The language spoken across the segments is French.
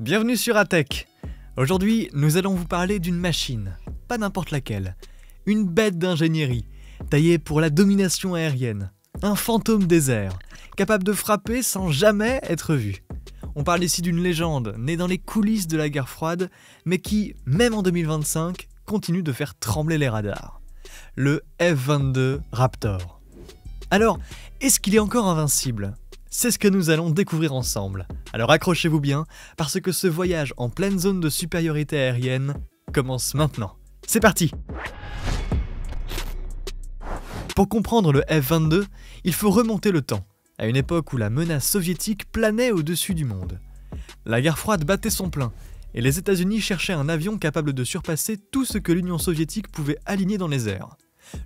Bienvenue sur Atech. Aujourd'hui, nous allons vous parler d'une machine, pas n'importe laquelle, une bête d'ingénierie, taillée pour la domination aérienne, un fantôme des airs, capable de frapper sans jamais être vu. On parle ici d'une légende, née dans les coulisses de la guerre froide, mais qui, même en 2025, continue de faire trembler les radars. Le F-22 Raptor. Alors, est-ce qu'il est encore invincible ? C'est ce que nous allons découvrir ensemble. Alors accrochez-vous bien, parce que ce voyage en pleine zone de supériorité aérienne commence maintenant. C'est parti! Pour comprendre le F-22, il faut remonter le temps, à une époque où la menace soviétique planait au-dessus du monde. La guerre froide battait son plein, et les États-Unis cherchaient un avion capable de surpasser tout ce que l'Union soviétique pouvait aligner dans les airs.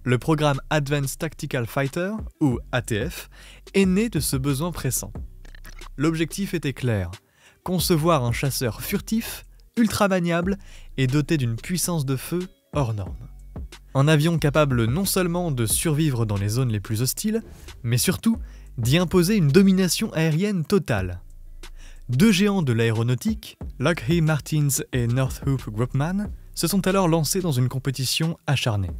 Le programme Advanced Tactical Fighter, ou ATF, est né de ce besoin pressant. L'objectif était clair, concevoir un chasseur furtif, ultra maniable et doté d'une puissance de feu hors norme. Un avion capable non seulement de survivre dans les zones les plus hostiles, mais surtout d'y imposer une domination aérienne totale. Deux géants de l'aéronautique, Lockheed Martin et Northrop Grumman, se sont alors lancés dans une compétition acharnée.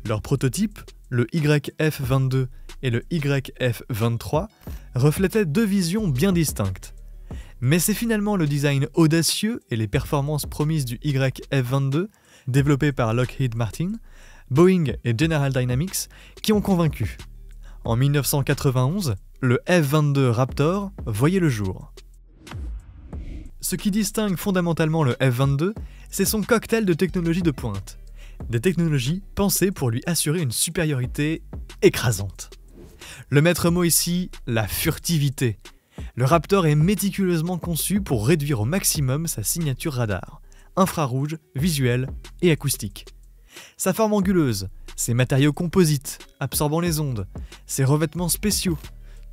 Leurs prototypes, le YF-22 et le YF-23, reflétaient deux visions bien distinctes. Mais c'est finalement le design audacieux et les performances promises du YF-22, développé par Lockheed Martin, Boeing et General Dynamics, qui ont convaincu. En 1991, le F-22 Raptor voyait le jour. Ce qui distingue fondamentalement le F-22, c'est son cocktail de technologies de pointe. Des technologies pensées pour lui assurer une supériorité écrasante. Le maître mot ici, la furtivité. Le Raptor est méticuleusement conçu pour réduire au maximum sa signature radar, infrarouge, visuelle et acoustique. Sa forme anguleuse, ses matériaux composites, absorbant les ondes, ses revêtements spéciaux,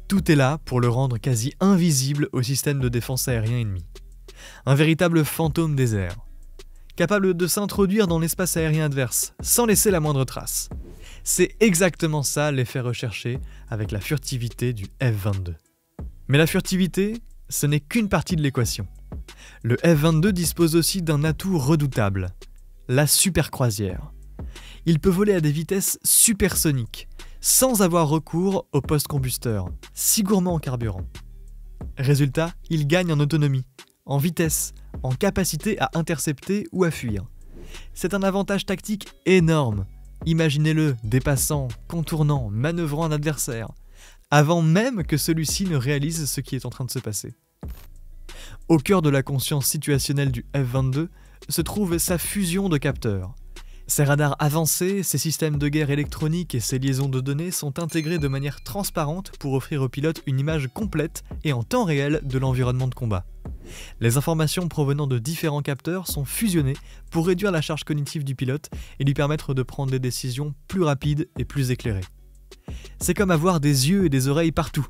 tout est là pour le rendre quasi invisible au système de défense aérien ennemi. Un véritable fantôme des airs, capable de s'introduire dans l'espace aérien adverse, sans laisser la moindre trace. C'est exactement ça l'effet recherché avec la furtivité du F-22. Mais la furtivité, ce n'est qu'une partie de l'équation. Le F-22 dispose aussi d'un atout redoutable, la supercroisière. Il peut voler à des vitesses supersoniques, sans avoir recours au post-combusteur, si gourmand en carburant. Résultat, il gagne en autonomie, en vitesse, en capacité à intercepter ou à fuir. C'est un avantage tactique énorme. Imaginez-le dépassant, contournant, manœuvrant un adversaire, avant même que celui-ci ne réalise ce qui est en train de se passer. Au cœur de la conscience situationnelle du F-22 se trouve sa fusion de capteurs. Ses radars avancés, ses systèmes de guerre électroniques et ses liaisons de données sont intégrés de manière transparente pour offrir au pilote une image complète et en temps réel de l'environnement de combat. Les informations provenant de différents capteurs sont fusionnées pour réduire la charge cognitive du pilote et lui permettre de prendre des décisions plus rapides et plus éclairées. C'est comme avoir des yeux et des oreilles partout,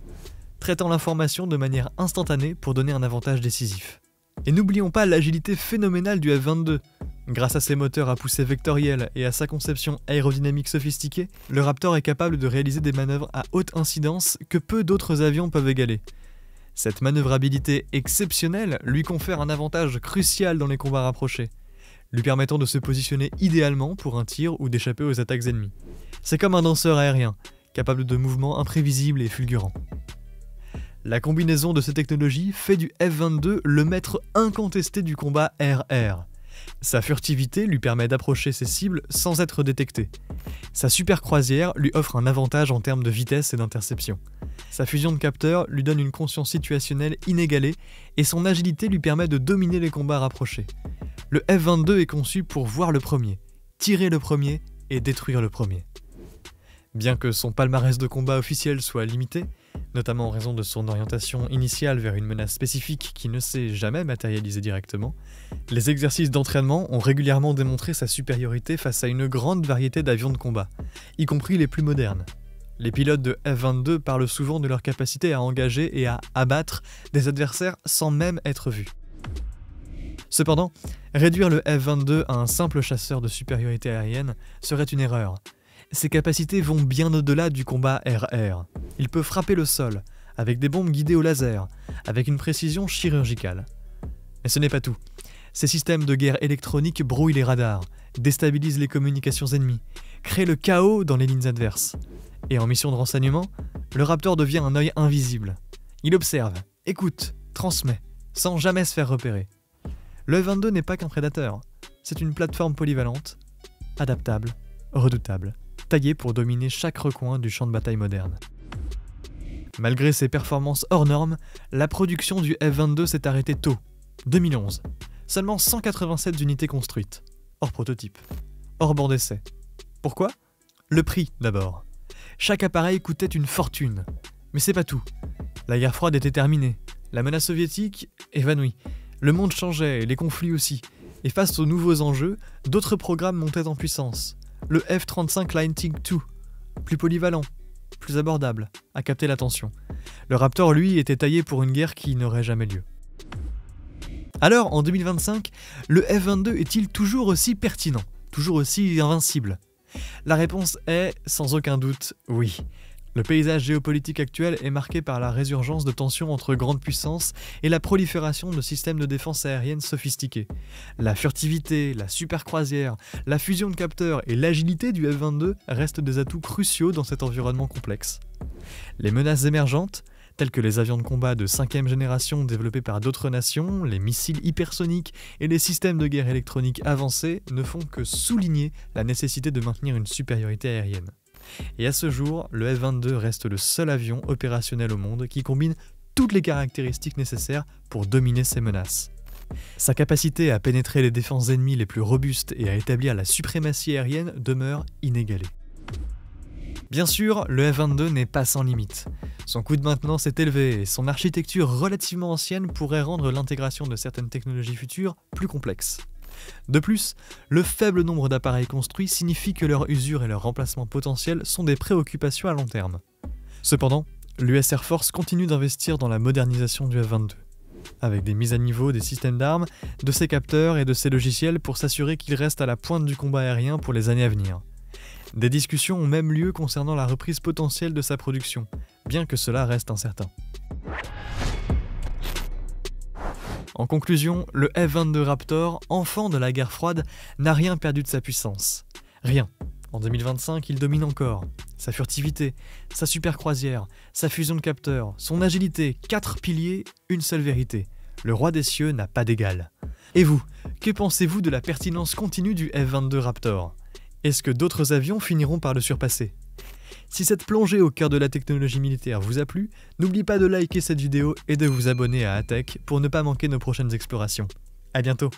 traitant l'information de manière instantanée pour donner un avantage décisif. Et n'oublions pas l'agilité phénoménale du F-22. Grâce à ses moteurs à poussée vectorielle et à sa conception aérodynamique sophistiquée, le Raptor est capable de réaliser des manœuvres à haute incidence que peu d'autres avions peuvent égaler. Cette manœuvrabilité exceptionnelle lui confère un avantage crucial dans les combats rapprochés, lui permettant de se positionner idéalement pour un tir ou d'échapper aux attaques ennemies. C'est comme un danseur aérien, capable de mouvements imprévisibles et fulgurants. La combinaison de ces technologies fait du F-22 le maître incontesté du combat air-air. Sa furtivité lui permet d'approcher ses cibles sans être détecté. Sa supercroisière lui offre un avantage en termes de vitesse et d'interception. Sa fusion de capteurs lui donne une conscience situationnelle inégalée et son agilité lui permet de dominer les combats rapprochés. Le F-22 est conçu pour voir le premier, tirer le premier et détruire le premier. Bien que son palmarès de combat officiel soit limité, notamment en raison de son orientation initiale vers une menace spécifique qui ne s'est jamais matérialisée directement, les exercices d'entraînement ont régulièrement démontré sa supériorité face à une grande variété d'avions de combat, y compris les plus modernes. Les pilotes de F-22 parlent souvent de leur capacité à engager et à abattre des adversaires sans même être vus. Cependant, réduire le F-22 à un simple chasseur de supériorité aérienne serait une erreur. Ses capacités vont bien au-delà du combat air-air. Il peut frapper le sol, avec des bombes guidées au laser, avec une précision chirurgicale. Et ce n'est pas tout. Ces systèmes de guerre électronique brouillent les radars, déstabilisent les communications ennemies, créent le chaos dans les lignes adverses. Et en mission de renseignement, le Raptor devient un œil invisible. Il observe, écoute, transmet, sans jamais se faire repérer. Le F-22 n'est pas qu'un prédateur, c'est une plateforme polyvalente, adaptable, redoutable, taillée pour dominer chaque recoin du champ de bataille moderne. Malgré ses performances hors normes, la production du F-22 s'est arrêtée tôt, 2011. Seulement 187 unités construites, hors prototype, hors banc d'essai. Pourquoi ? Le prix d'abord. Chaque appareil coûtait une fortune. Mais c'est pas tout. La guerre froide était terminée, la menace soviétique évanouie, le monde changeait et les conflits aussi. Et face aux nouveaux enjeux, d'autres programmes montaient en puissance. Le F-35 Lightning II, plus polyvalent, plus abordable, a capté l'attention. Le Raptor, lui, était taillé pour une guerre qui n'aurait jamais lieu. Alors, en 2025, le F-22 est-il toujours aussi pertinent, toujours aussi invincible ? La réponse est, sans aucun doute, oui. Le paysage géopolitique actuel est marqué par la résurgence de tensions entre grandes puissances et la prolifération de systèmes de défense aérienne sophistiqués. La furtivité, la supercroisière, la fusion de capteurs et l'agilité du F-22 restent des atouts cruciaux dans cet environnement complexe. Les menaces émergentes, telles que les avions de combat de 5e génération développés par d'autres nations, les missiles hypersoniques et les systèmes de guerre électronique avancés, ne font que souligner la nécessité de maintenir une supériorité aérienne. Et à ce jour, le F-22 reste le seul avion opérationnel au monde qui combine toutes les caractéristiques nécessaires pour dominer ces menaces. Sa capacité à pénétrer les défenses ennemies les plus robustes et à établir la suprématie aérienne demeure inégalée. Bien sûr, le F-22 n'est pas sans limite. Son coût de maintenance est élevé et son architecture relativement ancienne pourrait rendre l'intégration de certaines technologies futures plus complexe. De plus, le faible nombre d'appareils construits signifie que leur usure et leur remplacement potentiel sont des préoccupations à long terme. Cependant, l'US Air Force continue d'investir dans la modernisation du F-22, avec des mises à niveau des systèmes d'armes, de ses capteurs et de ses logiciels pour s'assurer qu'il reste à la pointe du combat aérien pour les années à venir. Des discussions ont même lieu concernant la reprise potentielle de sa production, bien que cela reste incertain. En conclusion, le F-22 Raptor, enfant de la guerre froide, n'a rien perdu de sa puissance. Rien. En 2025, il domine encore. Sa furtivité, sa supercroisière, sa fusion de capteurs, son agilité, 4 piliers, une seule vérité. Le roi des cieux n'a pas d'égal. Et vous, que pensez-vous de la pertinence continue du F-22 Raptor ? Est-ce que d'autres avions finiront par le surpasser ? Si cette plongée au cœur de la technologie militaire vous a plu, n'oubliez pas de liker cette vidéo et de vous abonner à ATech pour ne pas manquer nos prochaines explorations. À bientôt.